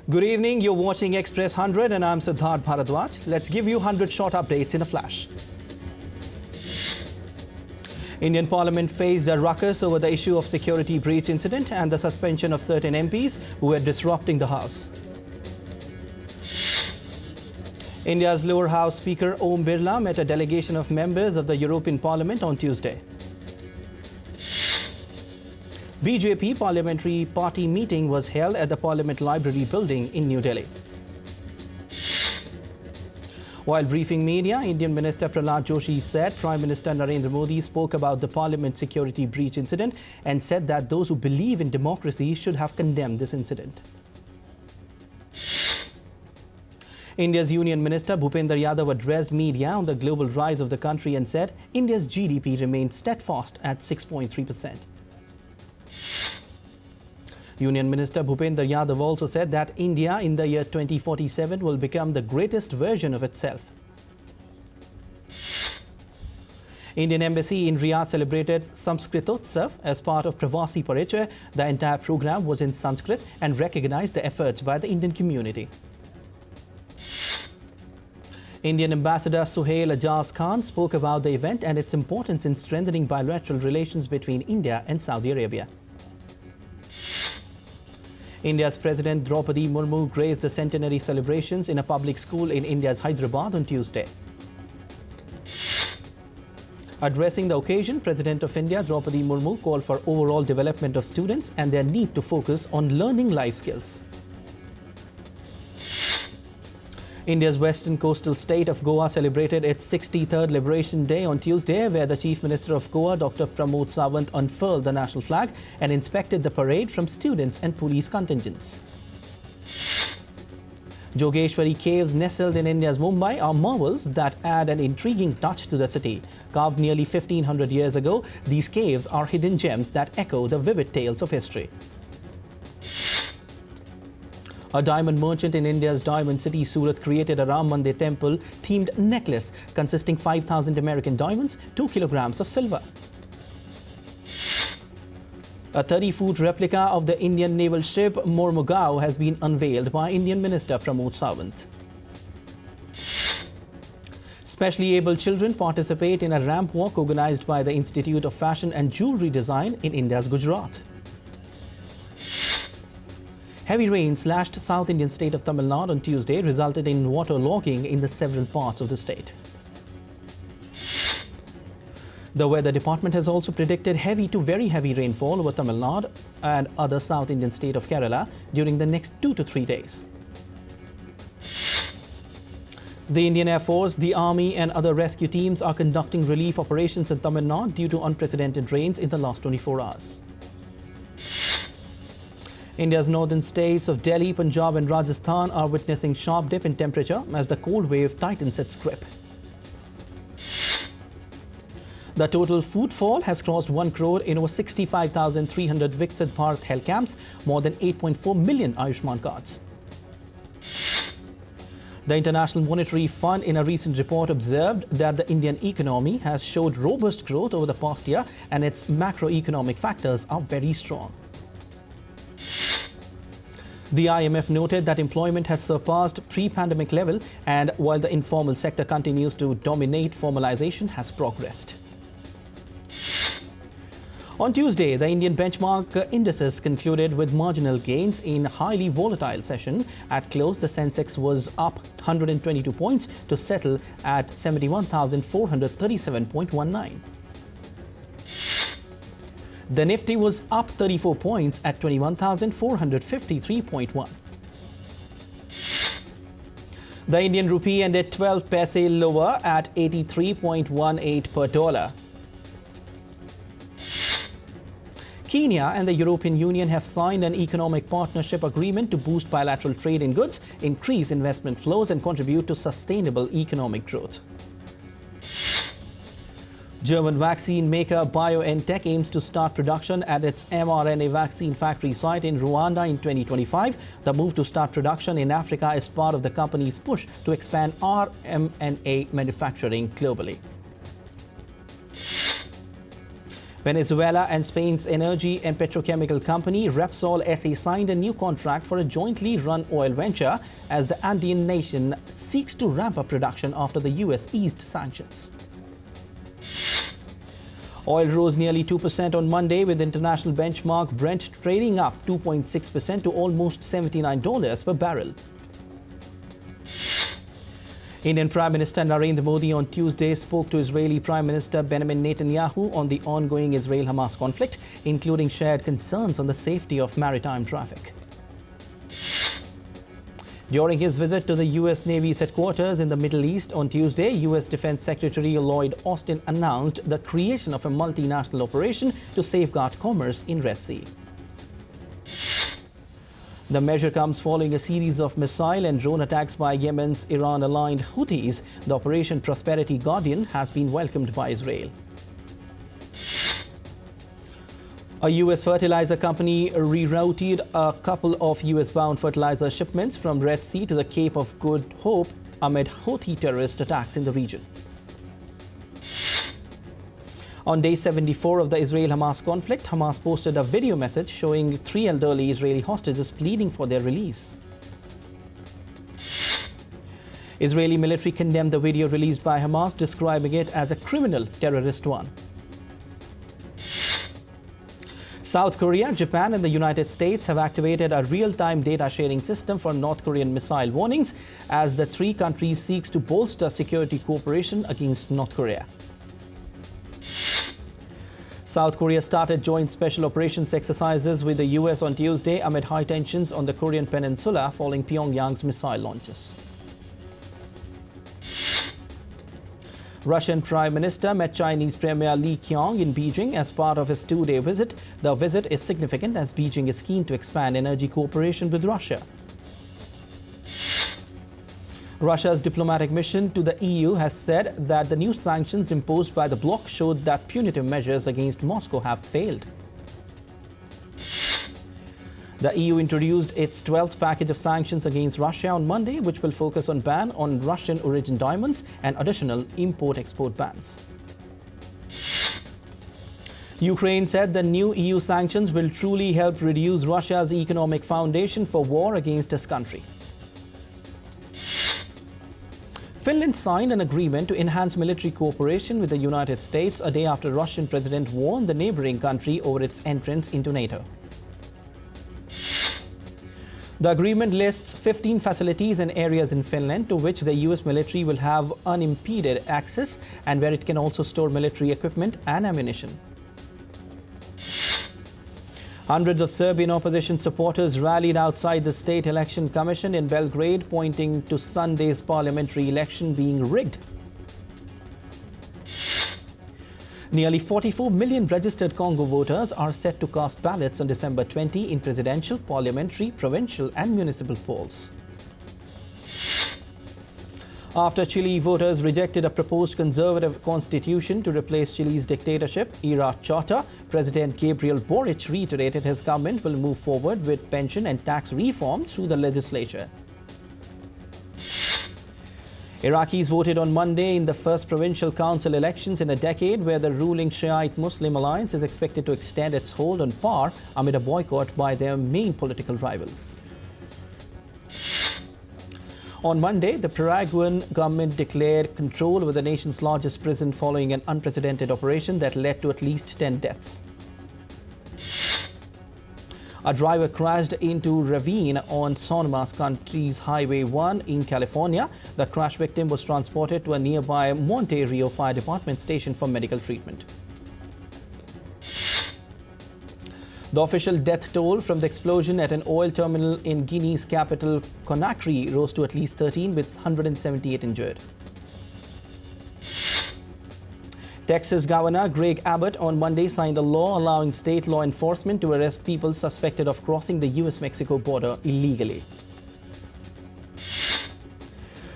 Good evening, you're watching Express 100 and I'm Prasar Bharati. Let's give you 100 short updates in a flash. Indian Parliament faced a ruckus over the issue of security breach incident and the suspension of certain MPs who were disrupting the House. India's lower house Speaker Om Birla met a delegation of members of the European Parliament on Tuesday. BJP Parliamentary Party meeting was held at the Parliament Library building in New Delhi. While briefing media, Indian Minister Prahlad Joshi said Prime Minister Narendra Modi spoke about the Parliament security breach incident and said that those who believe in democracy should have condemned this incident. India's Union Minister Bhupender Yadav addressed media on the global rise of the country and said India's GDP remained steadfast at 6.3%. Union Minister Bhupender Yadav also said that India in the year 2047 will become the greatest version of itself. Indian Embassy in Riyadh celebrated Samskritotsav as part of Pravasi Parichaya. The entire program was in Sanskrit and recognized the efforts by the Indian community. Indian Ambassador Suhail Ajaz Khan spoke about the event and its importance in strengthening bilateral relations between India and Saudi Arabia. India's President Draupadi Murmu graced the centenary celebrations in a public school in India's Hyderabad on Tuesday. Addressing the occasion, President of India Draupadi Murmu called for overall development of students and their need to focus on learning life skills. India's western coastal state of Goa celebrated its 63rd Liberation Day on Tuesday, where the Chief Minister of Goa, Dr. Pramod Sawant, unfurled the national flag and inspected the parade from students and police contingents. Jogeshwari caves nestled in India's Mumbai are marvels that add an intriguing touch to the city. Carved nearly 1500 years ago, these caves are hidden gems that echo the vivid tales of history. A diamond merchant in India's diamond city, Surat, created a Ram Mandir temple-themed necklace consisting 5,000 American diamonds, 2 kilograms of silver. A 30-foot replica of the Indian naval ship Mormugao has been unveiled by Indian Minister Pramod Sawant. Specially abled children participate in a ramp walk organized by the Institute of Fashion and Jewelry Design in India's Gujarat. Heavy rain slashed South Indian state of Tamil Nadu on Tuesday, resulted in waterlogging in the several parts of the state. The weather department has also predicted heavy to very heavy rainfall over Tamil Nadu and other South Indian state of Kerala during the next 2 to 3 days. The Indian Air Force, the Army and other rescue teams are conducting relief operations in Tamil Nadu due to unprecedented rains in the last 24 hours. India's northern states of Delhi, Punjab and Rajasthan are witnessing sharp dip in temperature as the cold wave tightens its grip. The total footfall has crossed 1 crore in over 65,300 Viksit Bharat health camps, more than 8.4 million Ayushman cards. The International Monetary Fund in a recent report observed that the Indian economy has showed robust growth over the past year and its macroeconomic factors are very strong. The IMF noted that employment has surpassed pre-pandemic level and while the informal sector continues to dominate, formalization has progressed. On Tuesday, the Indian benchmark indices concluded with marginal gains in a highly volatile session. At close, the Sensex was up 122 points to settle at 71,437.19. The Nifty was up 34 points at 21,453.1. The Indian rupee ended 12 paise lower at 83.18 per dollar. Kenya and the European Union have signed an economic partnership agreement to boost bilateral trade in goods, increase investment flows and contribute to sustainable economic growth. German vaccine maker BioNTech aims to start production at its mRNA vaccine factory site in Rwanda in 2025. The move to start production in Africa is part of the company's push to expand mRNA manufacturing globally. Venezuela and Spain's energy and petrochemical company Repsol SA signed a new contract for a jointly run oil venture as the Andean nation seeks to ramp up production after the US eased sanctions. Oil rose nearly 2% on Monday, with international benchmark Brent trading up 2.6% to almost $79 per barrel. Indian Prime Minister Narendra Modi on Tuesday spoke to Israeli Prime Minister Benjamin Netanyahu on the ongoing Israel-Hamas conflict, including shared concerns on the safety of maritime traffic. During his visit to the U.S. Navy's headquarters in the Middle East on Tuesday, U.S. Defense Secretary Lloyd Austin announced the creation of a multinational operation to safeguard commerce in Red Sea. The measure comes following a series of missile and drone attacks by Yemen's Iran-aligned Houthis. The Operation Prosperity Guardian has been welcomed by Israel. A U.S. fertilizer company rerouted a couple of U.S.-bound fertilizer shipments from Red Sea to the Cape of Good Hope amid Houthi terrorist attacks in the region. On day 74 of the Israel-Hamas conflict, Hamas posted a video message showing 3 elderly Israeli hostages pleading for their release. Israeli military condemned the video released by Hamas, describing it as a criminal terrorist one. South Korea, Japan and the United States have activated a real-time data sharing system for North Korean missile warnings as the 3 countries seek to bolster security cooperation against North Korea. South Korea started joint special operations exercises with the US on Tuesday amid high tensions on the Korean peninsula following Pyongyang's missile launches. Russian Prime Minister met Chinese Premier Li Qiang in Beijing as part of his 2-day visit. The visit is significant as Beijing is keen to expand energy cooperation with Russia. Russia's diplomatic mission to the EU has said that the new sanctions imposed by the bloc showed that punitive measures against Moscow have failed. The EU introduced its 12th package of sanctions against Russia on Monday, which will focus on ban on Russian origin diamonds and additional import-export bans. Ukraine said the new EU sanctions will truly help reduce Russia's economic foundation for war against its country. Finland signed an agreement to enhance military cooperation with the United States a day after Russian president warned the neighboring country over its entrance into NATO. The agreement lists 15 facilities and areas in Finland to which the US military will have unimpeded access and where it can also store military equipment and ammunition. Hundreds of Serbian opposition supporters rallied outside the State Election Commission in Belgrade, pointing to Sunday's parliamentary election being rigged. Nearly 44 million registered Congo voters are set to cast ballots on December 20 in presidential, parliamentary, provincial and municipal polls. After Chile voters rejected a proposed conservative constitution to replace Chile's dictatorship-era charter, President Gabriel Boric reiterated his government will move forward with pension and tax reform through the legislature. Iraqis voted on Monday in the first provincial council elections in a decade, where the ruling Shiite Muslim alliance is expected to extend its hold on power amid a boycott by their main political rival. On Monday, the Paraguayan government declared control over the nation's largest prison following an unprecedented operation that led to at least 10 deaths. A driver crashed into a ravine on Sonoma County's Highway 1 in California. The crash victim was transported to a nearby Monte Rio Fire Department station for medical treatment. The official death toll from the explosion at an oil terminal in Guinea's capital, Conakry, rose to at least 13, with 178 injured. Texas Governor Greg Abbott on Monday signed a law allowing state law enforcement to arrest people suspected of crossing the US-Mexico border illegally.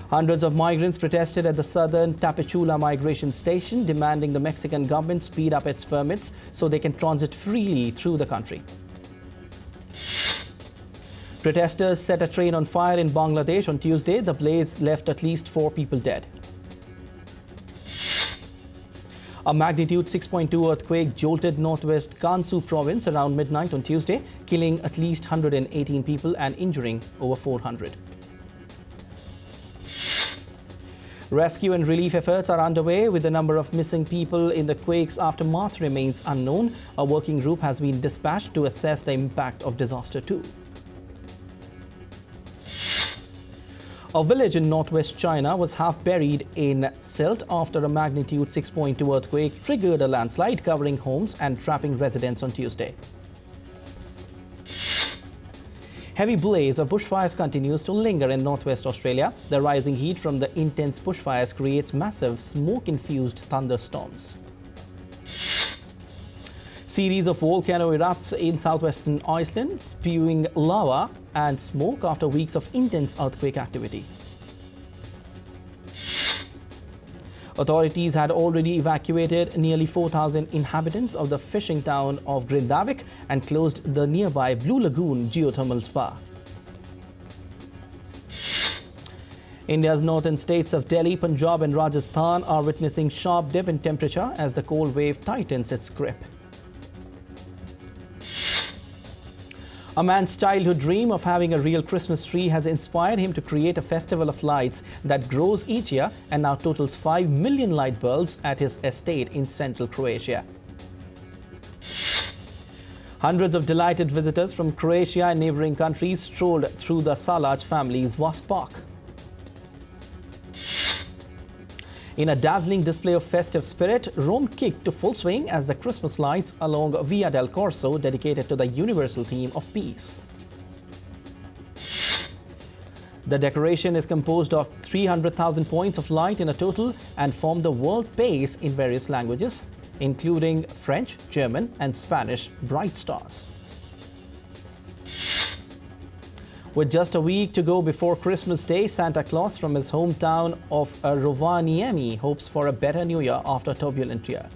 Hundreds of migrants protested at the southern Tapachula migration station, demanding the Mexican government speed up its permits so they can transit freely through the country. Protesters set a train on fire in Bangladesh on Tuesday. The blaze left at least 4 people dead. A magnitude 6.2 earthquake jolted northwest Gansu province around midnight on Tuesday, killing at least 118 people and injuring over 400. Rescue and relief efforts are underway, with the number of missing people in the quake's aftermath remains unknown. A working group has been dispatched to assess the impact of disaster too. A village in northwest China was half buried in silt after a magnitude 6.2 earthquake triggered a landslide, covering homes and trapping residents on Tuesday. Heavy blaze of bushfires continues to linger in northwest Australia. The rising heat from the intense bushfires creates massive smoke-infused thunderstorms. Series of volcano erupts in southwestern Iceland, spewing lava and smoke after weeks of intense earthquake activity. Authorities had already evacuated nearly 4,000 inhabitants of the fishing town of Grindavik and closed the nearby Blue Lagoon geothermal spa. India's northern states of Delhi, Punjab and Rajasthan are witnessing sharp dip in temperature as the cold wave tightens its grip. A man's childhood dream of having a real Christmas tree has inspired him to create a festival of lights that grows each year and now totals 5 million light bulbs at his estate in central Croatia. Hundreds of delighted visitors from Croatia and neighboring countries strolled through the Salaj family's vast park. In a dazzling display of festive spirit, Rome kicked to full swing as the Christmas lights along Via del Corso, dedicated to the universal theme of peace. The decoration is composed of 300,000 points of light in a total and form the world pace in various languages, including French, German and Spanish bright stars. With just a week to go before Christmas Day, Santa Claus from his hometown of Rovaniemi hopes for a better new year after a turbulent year.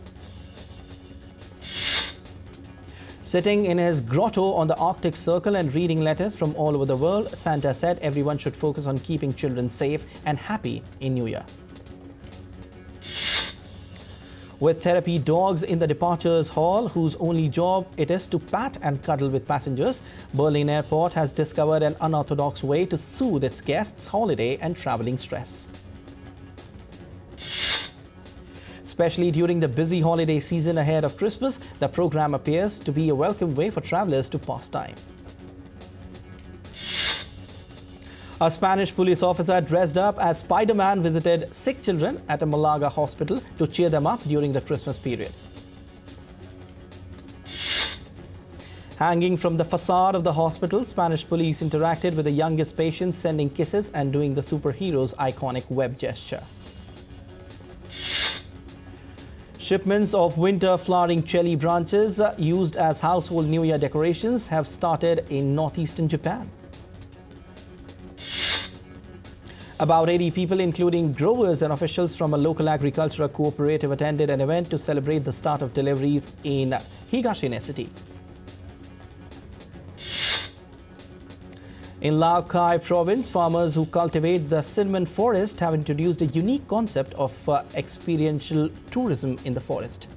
Sitting in his grotto on the Arctic Circle and reading letters from all over the world, Santa said everyone should focus on keeping children safe and happy in New Year. With therapy dogs in the departures hall, whose only job it is to pat and cuddle with passengers, Berlin Airport has discovered an unorthodox way to soothe its guests' holiday and traveling stress. Especially during the busy holiday season ahead of Christmas, the program appears to be a welcome way for travelers to pass time. A Spanish police officer dressed up as Spider-Man visited sick children at a Malaga hospital to cheer them up during the Christmas period. Hanging from the facade of the hospital, Spanish police interacted with the youngest patients, sending kisses and doing the superhero's iconic web gesture. Shipments of winter flowering cherry branches used as household New Year decorations have started in northeastern Japan. About 80 people, including growers and officials from a local agricultural cooperative, attended an event to celebrate the start of deliveries in Higashine City. In Laokai province, farmers who cultivate the cinnamon forest have introduced a unique concept of experiential tourism in the forest.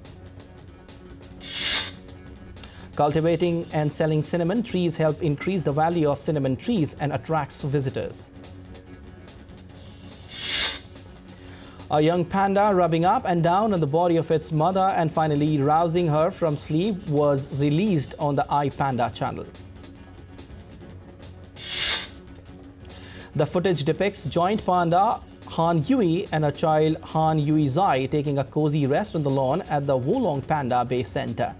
Cultivating and selling cinnamon trees help increase the value of cinnamon trees and attracts visitors. A young panda rubbing up and down on the body of its mother and finally rousing her from sleep was released on the iPanda channel. The footage depicts joint panda Han Yui and her child Han Yui Zai taking a cozy rest on the lawn at the Wolong Panda Base Center.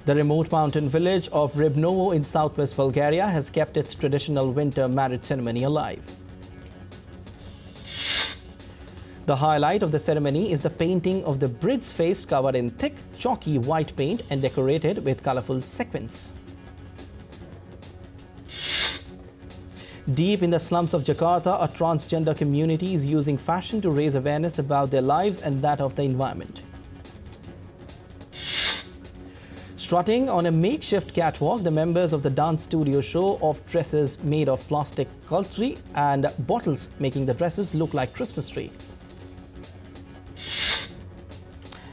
The remote mountain village of Ribnovo in southwest Bulgaria has kept its traditional winter marriage ceremony alive. The highlight of the ceremony is the painting of the bride's face, covered in thick, chalky white paint and decorated with colorful sequins. Deep in the slums of Jakarta, a transgender community is using fashion to raise awareness about their lives and that of the environment. Strutting on a makeshift catwalk, the members of the dance studio show off dresses made of plastic cutlery and bottles, making the dresses look like Christmas tree.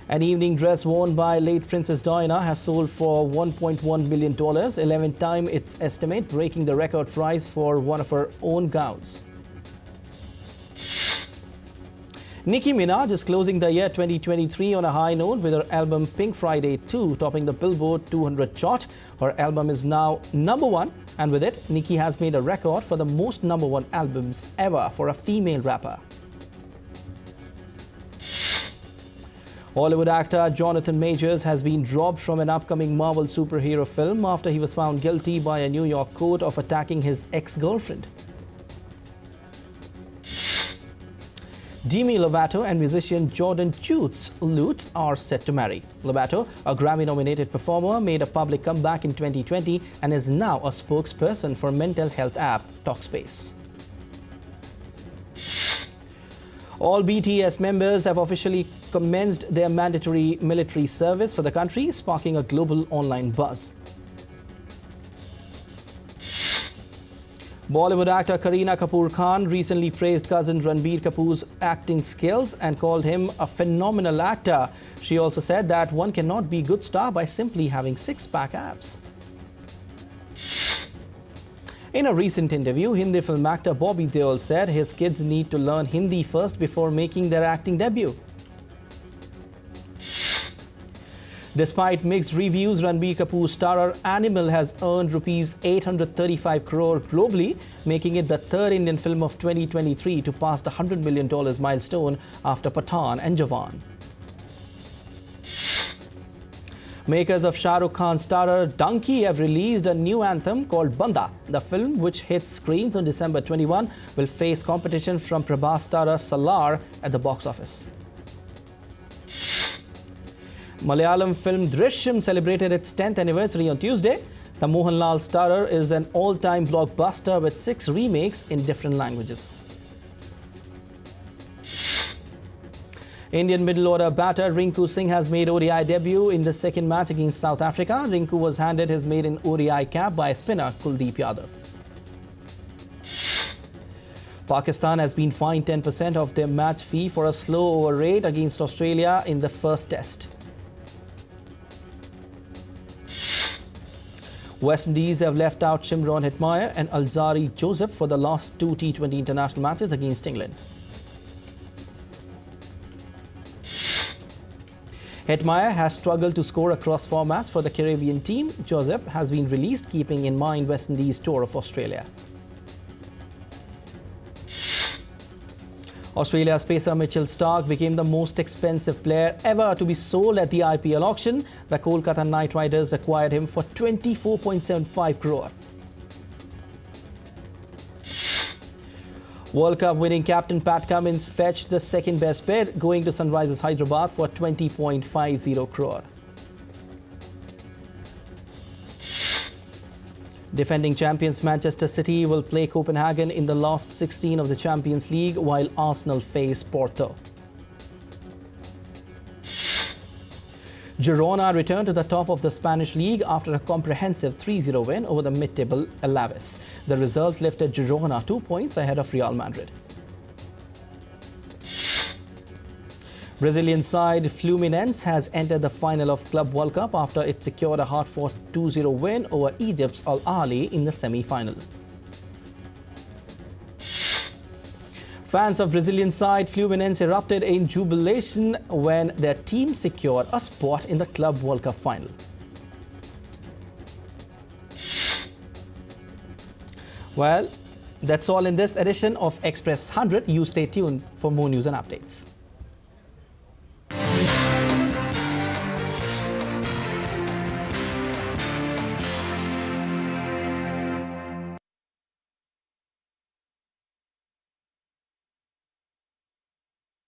An evening dress worn by late Princess Diana has sold for $1.1 million, 11 times its estimate, breaking the record price for one of her own gowns. Nicki Minaj is closing the year 2023 on a high note with her album Pink Friday 2 topping the Billboard 200 chart. Her album is now #1, and with it, Nicki has made a record for the most #1 albums ever for a female rapper. Hollywood actor Jonathan Majors has been dropped from an upcoming Marvel superhero film after he was found guilty by a New York court of attacking his ex-girlfriend. Demi Lovato and musician Jordan Lutz are set to marry. Lovato, a Grammy-nominated performer, made a public comeback in 2020 and is now a spokesperson for mental health app Talkspace. All BTS members have officially commenced their mandatory military service for the country, sparking a global online buzz. Bollywood actor Kareena Kapoor Khan recently praised cousin Ranbir Kapoor's acting skills and called him a phenomenal actor. She also said that one cannot be a good star by simply having six-pack abs. In a recent interview, Hindi film actor Bobby Deol said his kids need to learn Hindi first before making their acting debut. Despite mixed reviews, Ranbir Kapoor's starrer Animal has earned Rs 835 crore globally, making it the third Indian film of 2023 to pass the $100 million milestone after Pathaan and Jawan. Makers of Shah Rukh Khan's starrer Donkey have released a new anthem called Banda. The film, which hits screens on December 21, will face competition from Prabhas starrer Salar at the box office. Malayalam film Drishyam celebrated its 10th anniversary on Tuesday. The Mohanlal starrer is an all-time blockbuster with 6 remakes in different languages. Indian middle-order batter Rinku Singh has made ODI debut in the second match against South Africa. Rinku was handed his maiden ODI cap by spinner Kuldeep Yadav. Pakistan has been fined 10% of their match fee for a slow over raid against Australia in the first test. West Indies have left out Shimron Hetmyer and Alzari Joseph for the last 2 T20 international matches against England. Hetmyer has struggled to score across formats for the Caribbean team. Joseph has been released, keeping in mind West Indies' tour of Australia. Australia's pacer Mitchell Starc became the most expensive player ever to be sold at the IPL auction. The Kolkata Knight Riders acquired him for 24.75 crore. World Cup winning captain Pat Cummins fetched the second best bid, going to Sunrisers Hyderabad for 20.50 crore. Defending champions Manchester City will play Copenhagen in the last 16 of the Champions League, while Arsenal face Porto. Girona returned to the top of the Spanish league after a comprehensive 3-0 win over the mid-table Alaves. The result lifted Girona 2 points ahead of Real Madrid. Brazilian side Fluminense has entered the final of Club World Cup after it secured a hard-fought 2-0 win over Egypt's Al Ahly in the semi-final. Fans of Brazilian side Fluminense erupted in jubilation when their team secured a spot in the Club World Cup final. Well, that's all in this edition of Express 100. You stay tuned for more news and updates.